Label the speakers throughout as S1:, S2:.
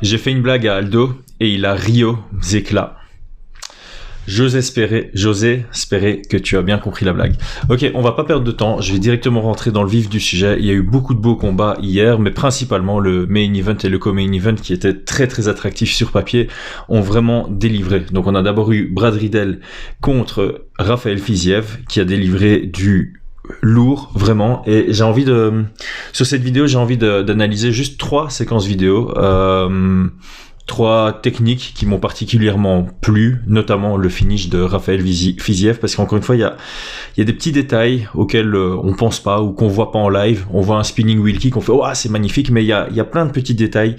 S1: J'ai fait une blague à Aldo et il a ri aux éclats. J'osais espérer que tu as bien compris la blague. Ok, on va pas perdre de temps, je vais directement rentrer dans le vif du sujet. Il y a eu beaucoup de beaux combats hier, mais principalement le main event et le co-main event qui étaient très très attractifs sur papier, ont vraiment délivré. Donc on a d'abord eu Brad Riddell contre Rafael Fiziev qui a délivré du lourd vraiment, et sur cette vidéo j'ai envie d'analyser juste 3 séquences vidéo, 3 techniques qui m'ont particulièrement plu, notamment le finish de Rafael Fiziev, parce qu'encore une fois il y a des petits détails auxquels on pense pas ou qu'on voit pas en live. On voit un spinning wheel kick, on fait c'est magnifique, mais il y a plein de petits détails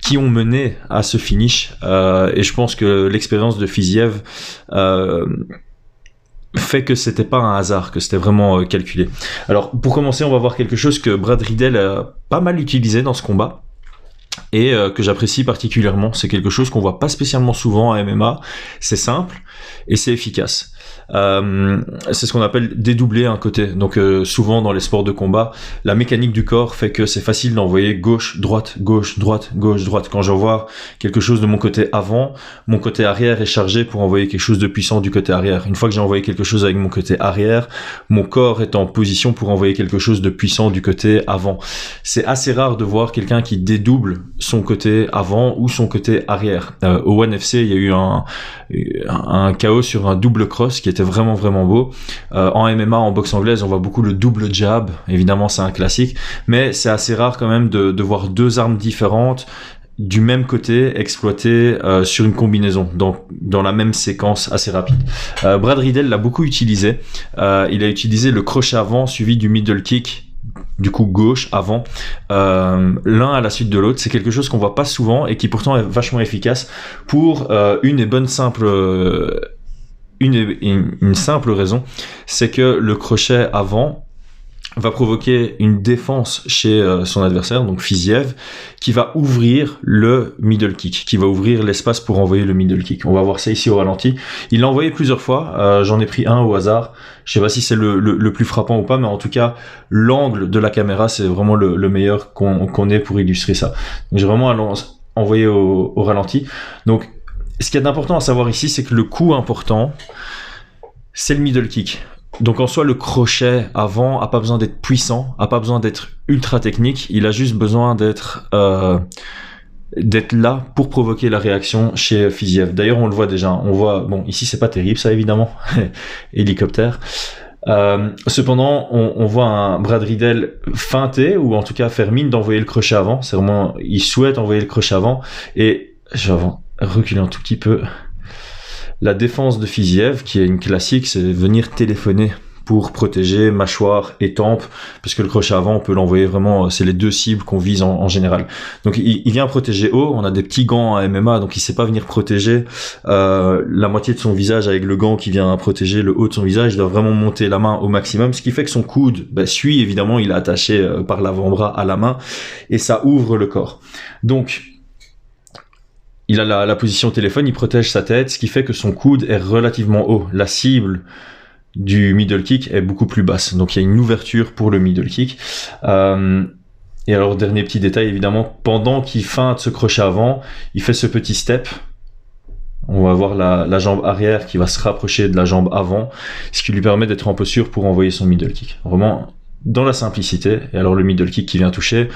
S1: qui ont mené à ce finish, et je pense que l'expérience de Fiziev fait que c'était pas un hasard, que c'était vraiment calculé. Alors pour commencer, on va voir quelque chose que Brad Riddell a pas mal utilisé dans ce combat et que j'apprécie particulièrement. C'est quelque chose qu'on voit pas spécialement souvent à MMA. C'est simple et c'est efficace. C'est ce qu'on appelle dédoubler un côté. Donc souvent dans les sports de combat, la mécanique du corps fait que c'est facile d'envoyer gauche, droite, gauche, droite, gauche, droite. Quand j'envoie quelque chose de mon côté avant, mon côté arrière est chargé pour envoyer quelque chose de puissant du côté arrière. Une fois que j'ai envoyé quelque chose avec mon côté arrière, mon corps est en position pour envoyer quelque chose de puissant du côté avant. C'est assez rare de voir quelqu'un qui dédouble son côté avant ou son côté arrière. Au ONE FC, il y a eu un KO sur un double cross qui était vraiment beau. En MMA, en boxe anglaise, on voit beaucoup le double jab. Évidemment, c'est un classique, mais c'est assez rare quand même de voir 2 armes différentes du même côté exploitées sur une combinaison, dans la même séquence assez rapide. Brad Riddell l'a beaucoup utilisé. Il a utilisé le crochet avant suivi du middle kick, du coup gauche avant, l'un à la suite de l'autre. C'est quelque chose qu'on voit pas souvent et qui pourtant est vachement efficace pour une simple raison, c'est que le crochet avant va provoquer une défense chez son adversaire, donc Fiziev, qui va ouvrir le middle kick, qui va ouvrir l'espace pour envoyer le middle kick. On va voir ça ici au ralenti. Il l'a envoyé plusieurs fois, j'en ai pris un au hasard. Je sais pas si c'est le plus frappant ou pas, mais en tout cas, l'angle de la caméra, c'est vraiment le meilleur qu'on ait pour illustrer ça. Donc, j'ai vraiment envoyé au ralenti. Donc, ce qu'il y a d'important à savoir ici, c'est que le coup important, c'est le middle kick. Donc en soi, le crochet avant a pas besoin d'être puissant, a pas besoin d'être ultra technique, il a juste besoin d'être là pour provoquer la réaction chez Fiziev. D'ailleurs, on le voit déjà, bon, ici c'est pas terrible ça évidemment, hélicoptère. Cependant, on voit un Brad Riddell feinter, ou en tout cas faire mine d'envoyer le crochet avant. C'est vraiment, il souhaite envoyer le crochet avant, et je vais reculer un tout petit peu. La défense de Fiziev, qui est une classique, c'est venir téléphoner pour protéger mâchoire et tempe, parce que le crochet avant, on peut l'envoyer vraiment, c'est les 2 cibles qu'on vise en général. Donc il vient protéger haut, on a des petits gants à MMA, donc il sait pas venir protéger la moitié de son visage avec le gant qui vient protéger le haut de son visage. Il doit vraiment monter la main au maximum, ce qui fait que son coude suit, évidemment, il est attaché par l'avant-bras à la main, et ça ouvre le corps. Donc il a la position téléphone, il protège sa tête, ce qui fait que son coude est relativement haut. La cible du middle kick est beaucoup plus basse. Donc il y a une ouverture pour le middle kick. Et alors, dernier petit détail, évidemment, pendant qu'il feinte ce crochet avant, il fait ce petit step. On va voir la jambe arrière qui va se rapprocher de la jambe avant, ce qui lui permet d'être en posture pour envoyer son middle kick. Vraiment, dans la simplicité. Et alors le middle kick qui vient toucher,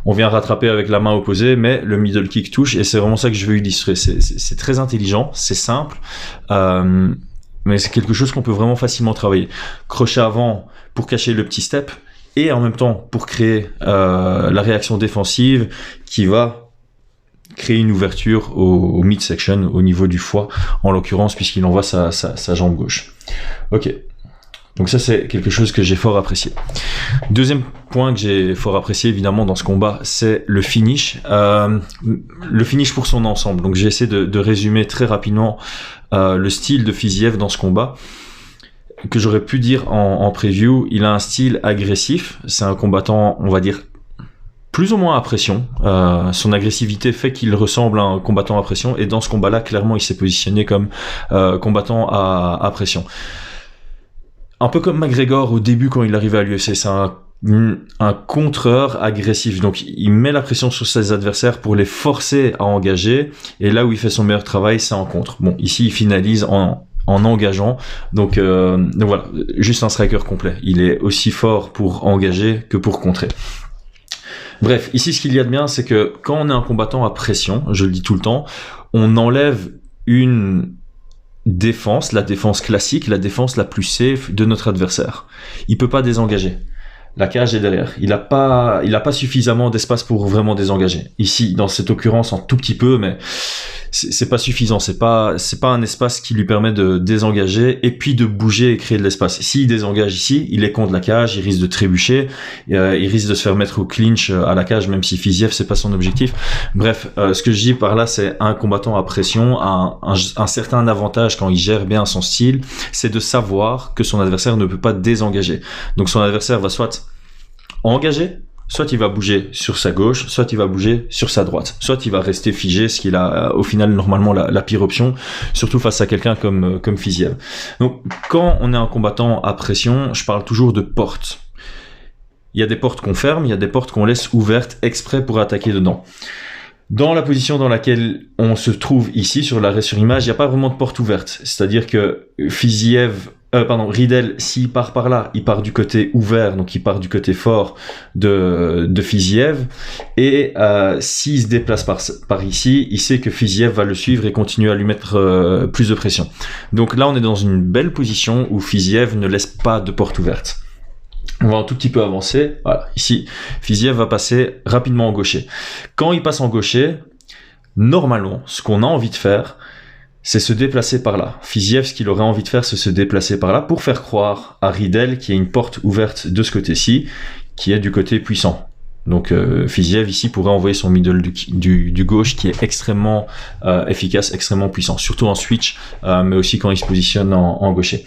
S1: on vient rattraper avec la main opposée, mais le middle kick touche, et c'est vraiment ça que je veux illustrer. C'est très intelligent, c'est simple, mais c'est quelque chose qu'on peut vraiment facilement travailler. Crochet avant pour cacher le petit step, et en même temps pour créer la réaction défensive qui va créer une ouverture au midsection, au niveau du foie, en l'occurrence, puisqu'il envoie sa jambe gauche. Ok. Donc ça, c'est quelque chose que j'ai fort apprécié. Deuxième point que j'ai fort apprécié, évidemment, dans ce combat, c'est le finish. Le finish pour son ensemble. Donc j'ai essayé de résumer très rapidement le style de Fiziev dans ce combat, que j'aurais pu dire en preview. Il a un style agressif. C'est un combattant, on va dire, plus ou moins à pression. Son agressivité fait qu'il ressemble à un combattant à pression. Et dans ce combat-là, clairement, il s'est positionné comme combattant à pression. Un peu comme McGregor au début quand il arrivait à l'UFC, c'est un un contreur agressif. Donc, il met la pression sur ses adversaires pour les forcer à engager. Et là où il fait son meilleur travail, c'est en contre. Bon, ici, il finalise en engageant. Donc voilà, juste un striker complet. Il est aussi fort pour engager que pour contrer. Bref, ici, ce qu'il y a de bien, c'est que quand on est un combattant à pression, je le dis tout le temps, on enlève une défense, la défense classique, la défense la plus safe de notre adversaire. Il peut pas désengager. La cage est derrière. Il a pas suffisamment d'espace pour vraiment désengager. Ici, dans cette occurrence, un tout petit peu, mais c'est pas suffisant. C'est pas un espace qui lui permet de désengager et puis de bouger et créer de l'espace. S'il désengage ici, il est contre la cage, il risque de trébucher, il risque de se faire mettre au clinch à la cage, même si Fiziev, c'est pas son objectif. Bref, ce que je dis par là, c'est un combattant à pression a un certain avantage quand il gère bien son style, c'est de savoir que son adversaire ne peut pas désengager. Donc son adversaire va soit engager, soit il va bouger sur sa gauche, soit il va bouger sur sa droite, soit il va rester figé, ce qui est au final normalement la pire option, surtout face à quelqu'un comme Fiziev. Donc quand on est un combattant à pression, je parle toujours de portes. Il y a des portes qu'on ferme, il y a des portes qu'on laisse ouvertes exprès pour attaquer dedans. Dans la position dans laquelle on se trouve ici, sur l'arrêt sur image, il n'y a pas vraiment de porte ouverte. C'est-à-dire que Riedel, s'il part par là, il part du côté ouvert, donc il part du côté fort de Fiziev. Et s'il se déplace par ici, il sait que Fiziev va le suivre et continuer à lui mettre plus de pression. Donc là, on est dans une belle position où Fiziev ne laisse pas de porte ouverte. On va un tout petit peu avancer. Voilà, ici, Fiziev va passer rapidement en gaucher. Quand il passe en gaucher, normalement, ce qu'on a envie de faire, c'est se déplacer par là. Fiziev, ce qu'il aurait envie de faire, c'est se déplacer par là pour faire croire à Riedel qu'il y a une porte ouverte de ce côté-ci, qui est du côté puissant. Donc Fiziev ici pourrait envoyer son middle du gauche qui est extrêmement efficace, extrêmement puissant, surtout en switch, mais aussi quand il se positionne en gaucher.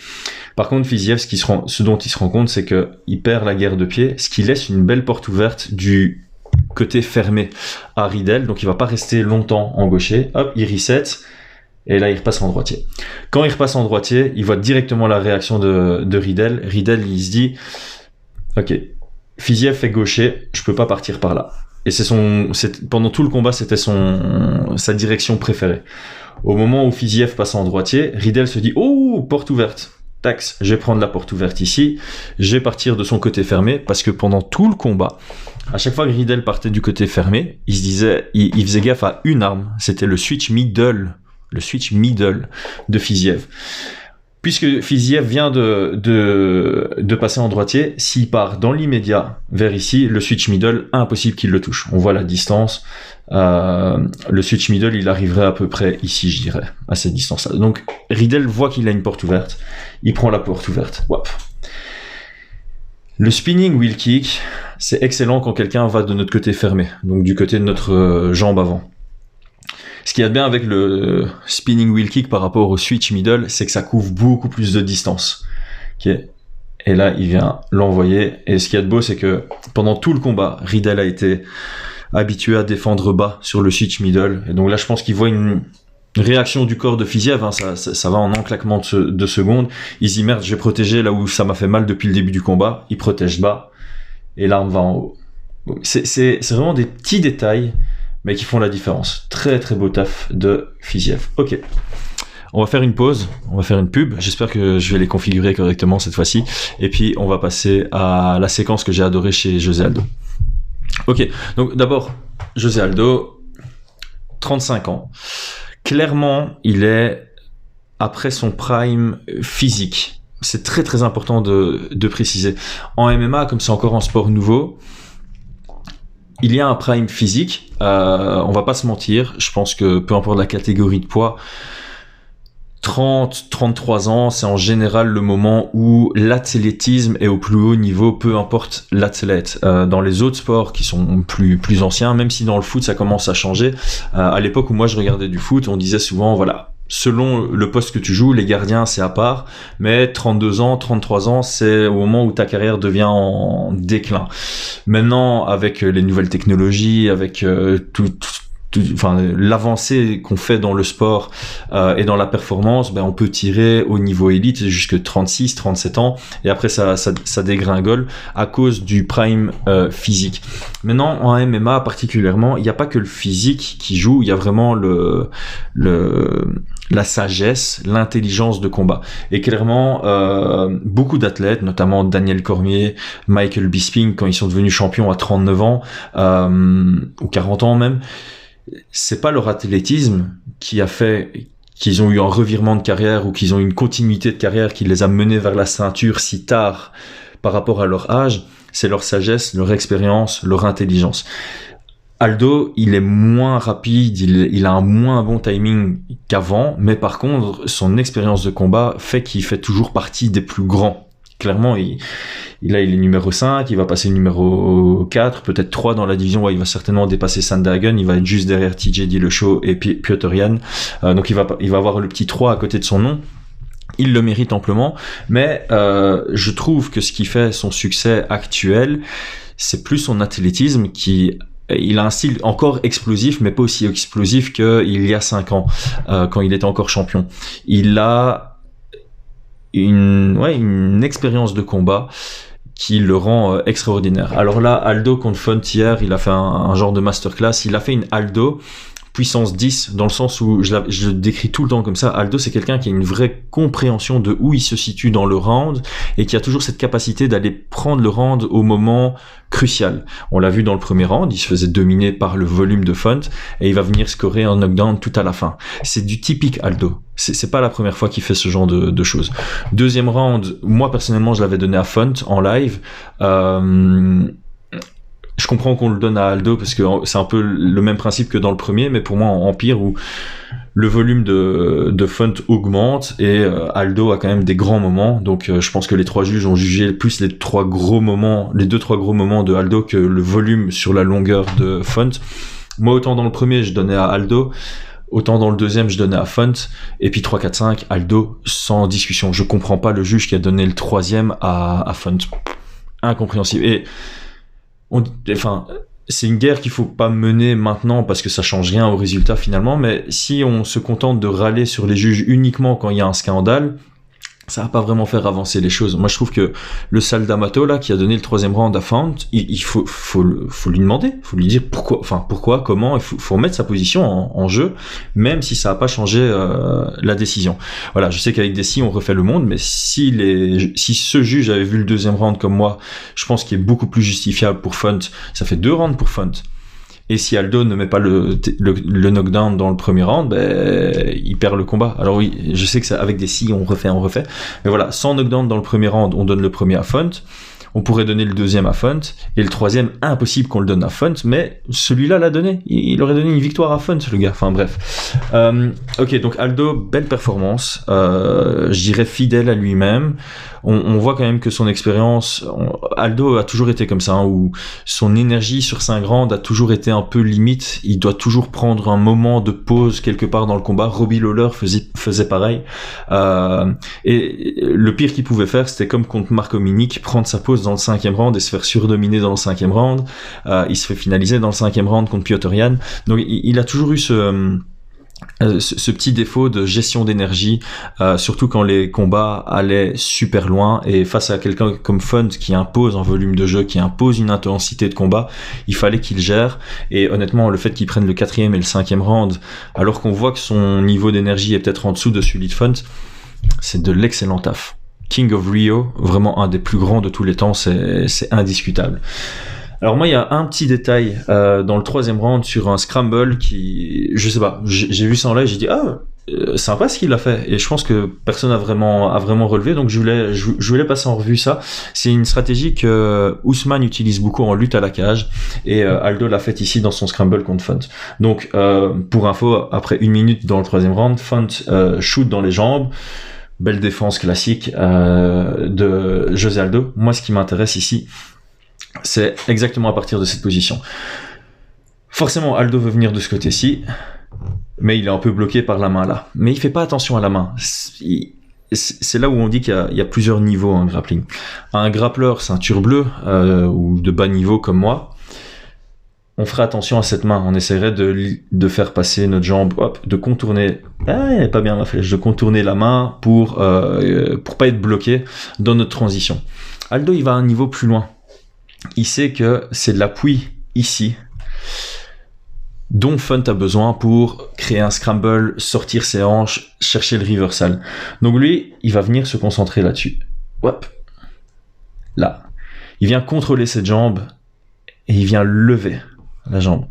S1: Par contre, Fiziev, ce dont il se rend compte, c'est que il perd la guerre de pied, ce qui laisse une belle porte ouverte du côté fermé à Riedel, donc il va pas rester longtemps en gaucher. Hop, il reset, et là il repasse en droitier. Quand il repasse en droitier, il voit directement la réaction de Riedel. Riedel, il se dit, ok, Fiziev fait gaucher, je peux pas partir par là. Et pendant tout le combat, c'était sa direction préférée. Au moment où Fiziev passe en droitier, Riedel se dit, oh, porte ouverte. Tax, je vais prendre la porte ouverte ici, je vais partir de son côté fermé, parce que pendant tout le combat, à chaque fois que Riedel partait du côté fermé, il se disait, il faisait gaffe à une arme, c'était le switch middle de Fiziev. Puisque Fiziev vient de passer en droitier, s'il part dans l'immédiat vers ici, le switch middle, impossible qu'il le touche. On voit la distance. Le switch middle, il arriverait à peu près ici, je dirais, à cette distance-là. Donc, Riedel voit qu'il a une porte ouverte. Il prend la porte ouverte. Wop. Le spinning wheel kick, c'est excellent quand quelqu'un va de notre côté fermé, donc du côté de notre jambe avant. Ce qu'il y a de bien avec le spinning wheel kick par rapport au switch middle, c'est que ça couvre beaucoup plus de distance. Okay. Et là, il vient l'envoyer. Et ce qu'il y a de beau, c'est que pendant tout le combat, Riedel a été habitué à défendre bas sur le switch middle. Et donc là, je pense qu'il voit une réaction du corps de Fiziev. Hein, ça va en un claquement de secondes. Il se dit, merde, je vais protéger là où ça m'a fait mal depuis le début du combat. Il protège bas. Et l'arme va en haut. C'est vraiment des petits détails, mais qui font la différence. Très très beau taf de Fiziev. Ok, on va faire une pause, on va faire une pub, j'espère que je vais les configurer correctement cette fois-ci, et puis on va passer à la séquence que j'ai adorée chez José Aldo. Ok, donc d'abord, José Aldo, 35 ans. Clairement, il est après son prime physique. C'est très très important de préciser. En MMA, comme c'est encore un sport nouveau, il y a un prime physique, on va pas se mentir, je pense que peu importe la catégorie de poids, 30, 33 ans, c'est en général le moment où l'athlétisme est au plus haut niveau, peu importe l'athlète. Dans les autres sports qui sont plus anciens, même si dans le foot ça commence à changer, à l'époque où moi je regardais du foot, on disait souvent, voilà, selon le poste que tu joues, les gardiens c'est à part, mais 32 ans, 33 ans, c'est au moment où ta carrière devient en déclin. Maintenant, avec les nouvelles technologies, avec l'avancée qu'on fait dans le sport et dans la performance, on peut tirer au niveau élite jusque 36, 37 ans et après ça dégringole à cause du prime physique. Maintenant en MMA particulièrement, il n'y a pas que le physique qui joue, il y a vraiment la sagesse, l'intelligence de combat. Et clairement, beaucoup d'athlètes, notamment Daniel Cormier, Michael Bisping, quand ils sont devenus champions à 39 ans ou 40 ans même, c'est pas leur athlétisme qui a fait qu'ils ont eu un revirement de carrière ou qu'ils ont eu une continuité de carrière qui les a menés vers la ceinture si tard par rapport à leur âge, c'est leur sagesse, leur expérience, leur intelligence. Aldo, il est moins rapide, il a un moins bon timing qu'avant, mais par contre, son expérience de combat fait qu'il fait toujours partie des plus grands. Clairement, il est numéro 5, il va passer numéro 4, peut-être 3 dans la division, il va certainement dépasser Sandhagen, il va être juste derrière TJ Dillashaw et Petr Yan, donc il va avoir le petit 3 à côté de son nom. Il le mérite amplement, mais je trouve que ce qui fait son succès actuel, c'est plus son athlétisme il a un style encore explosif, mais pas aussi explosif qu'il y a 5 ans, quand il était encore champion. Il a une expérience de combat qui le rend extraordinaire. Alors là, Aldo contre Font hier, il a fait un genre de masterclass. Il a fait une Aldo puissance 10, dans le sens où je le décris tout le temps comme ça. Aldo, c'est quelqu'un qui a une vraie compréhension de où il se situe dans le round et qui a toujours cette capacité d'aller prendre le round au moment crucial. On l'a vu dans le premier round, il se faisait dominer par le volume de Font et il va venir scorer un knockdown tout à la fin. C'est du typique Aldo. C'est pas la première fois qu'il fait ce genre de choses. Deuxième round, moi personnellement, je l'avais donné à Font en live. Je comprends qu'on le donne à Aldo parce que c'est un peu le même principe que dans le premier, mais pour moi en pire, où le volume de Font augmente et Aldo a quand même des grands moments. Donc je pense que les 3 juges ont jugé plus les 2-3 gros moments de Aldo que le volume sur la longueur de Font. Moi, autant dans le premier, je donnais à Aldo, autant dans le deuxième, je donnais à Font, et puis 3, 4, 5, Aldo, sans discussion. Je comprends pas le juge qui a donné le troisième à Font. Incompréhensible. Et c'est une guerre qu'il faut pas mener maintenant parce que ça change rien au résultat finalement, mais si on se contente de râler sur les juges uniquement quand il y a un scandale, ça va pas vraiment faire avancer les choses. Moi, je trouve que le sale D'Amato, là, qui a donné le 3e round à Font, il faut lui demander, faut lui dire pourquoi, comment, il faut remettre sa position en jeu, même si ça a pas changé la décision. Voilà, je sais qu'avec Desi, on refait le monde, mais si ce juge avait vu le 2e round comme moi, je pense qu'il est beaucoup plus justifiable pour Font. Ça fait 2 rounds pour Font. Et si Aldo ne met pas le knockdown dans le premier round, il perd le combat. Alors oui, je sais que ça, avec des si, on refait. Mais voilà, sans knockdown dans le premier round, on donne le premier à Font. On pourrait donner le 2e à Font. Et le 3e, impossible qu'on le donne à Font. Mais celui-là l'a donné. Il aurait donné une victoire à Font, le gars. Enfin bref. Ok, donc Aldo, belle performance. Je dirais fidèle à lui-même. On voit quand même que son expérience, Aldo a toujours été comme ça, où son énergie sur 5 rounds a toujours été un peu limite. Il doit toujours prendre un moment de pause quelque part dans le combat. Robbie Lawler faisait pareil. Et le pire qu'il pouvait faire, c'était comme contre Marco Minic, prendre sa pause dans le 5e round et se faire surdominer dans le 5e round. Il se fait finaliser dans le 5e round contre Petr Yan. Donc il a toujours eu ce petit défaut de gestion d'énergie, surtout quand les combats allaient super loin, et face à quelqu'un comme Font qui impose un volume de jeu, qui impose une intensité de combat, il fallait qu'il gère. Et honnêtement, le fait qu'il prenne le 4e et le 5e round, alors qu'on voit que son niveau d'énergie est peut-être en dessous de celui de Font, c'est de l'excellent taf. King of Rio, vraiment un des plus grands de tous les temps, c'est indiscutable. Alors moi, il y a un petit détail dans le 3e round sur un scramble qui, je sais pas, j'ai vu ça en live, j'ai dit sympa ce qu'il a fait, et je pense que personne a vraiment relevé, donc je voulais passer en revue ça. C'est une stratégie que Usman utilise beaucoup en lutte à la cage, et Aldo l'a fait ici dans son scramble contre Font. Donc pour info, après 1 minute dans le 3e round, Font shoot dans les jambes. Belle défense classique de José Aldo. Moi, ce qui m'intéresse ici, c'est exactement à partir de cette position. Forcément, Aldo veut venir de ce côté-ci, mais il est un peu bloqué par la main là. Mais il fait pas attention à la main. C'est là où on dit qu'il y a plusieurs niveaux en grappling. Un grappleur ceinture bleue ou de bas niveau comme moi, on ferait attention à cette main. On essaierait de faire passer notre jambe, hop, de contourner. Ah, elle est pas bien ma flèche. De contourner la main pour pas être bloqué dans notre transition. Aldo, il va à un niveau plus loin. Il sait que c'est de l'appui ici dont Funt a besoin pour créer un scramble, sortir ses hanches, chercher le reversal. Donc lui, il va venir se concentrer là-dessus. Hop, là. Il vient contrôler cette jambe et il vient lever la jambe.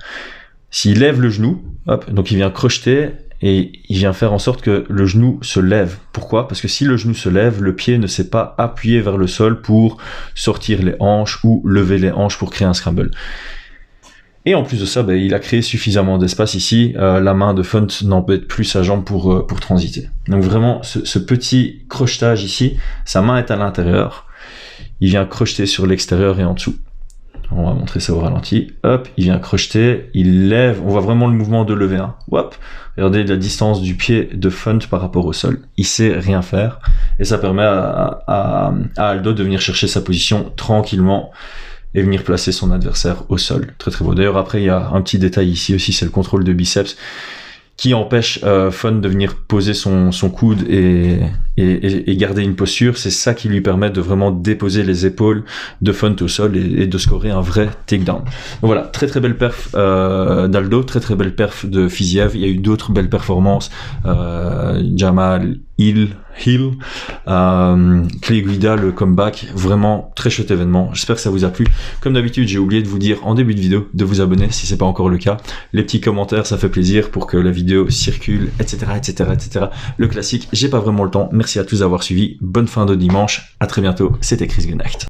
S1: S'il lève le genou, hop, donc il vient crocheter et il vient faire en sorte que le genou se lève. Pourquoi ? Parce que si le genou se lève, le pied ne s'est pas appuyé vers le sol pour sortir les hanches ou lever les hanches pour créer un scramble. Et en plus de ça, il a créé suffisamment d'espace ici. La main de Funt n'embête plus sa jambe pour transiter. Donc vraiment, ce petit crochetage ici, sa main est à l'intérieur. Il vient crocheter sur l'extérieur et en dessous. On va montrer ça au ralenti. Hop, il vient crocheter, il lève. On voit vraiment le mouvement de lever. Hop, regardez la distance du pied de Funt par rapport au sol. Il sait rien faire. Et ça permet à Aldo de venir chercher sa position tranquillement et venir placer son adversaire au sol. Très très beau. D'ailleurs, après, il y a un petit détail ici aussi, c'est le contrôle de biceps qui empêche Funt de venir poser son coude et garder une posture. C'est ça qui lui permet de vraiment déposer les épaules de Funt au sol et de scorer un vrai takedown. Donc voilà, très très belle perf d'Aldo, très très belle perf de Fiziev. Il y a eu d'autres belles performances. Jamal Hill, Clay Guida, le comeback, vraiment très chouette événement. J'espère que ça vous a plu. Comme d'habitude, j'ai oublié de vous dire en début de vidéo de vous abonner si c'est pas encore le cas. Les petits commentaires, ça fait plaisir pour que la vidéo circule, etc., etc., etc. Le classique. J'ai pas vraiment le temps. Merci à tous d'avoir suivi. Bonne fin de dimanche. À très bientôt. C'était Chris Gunacht.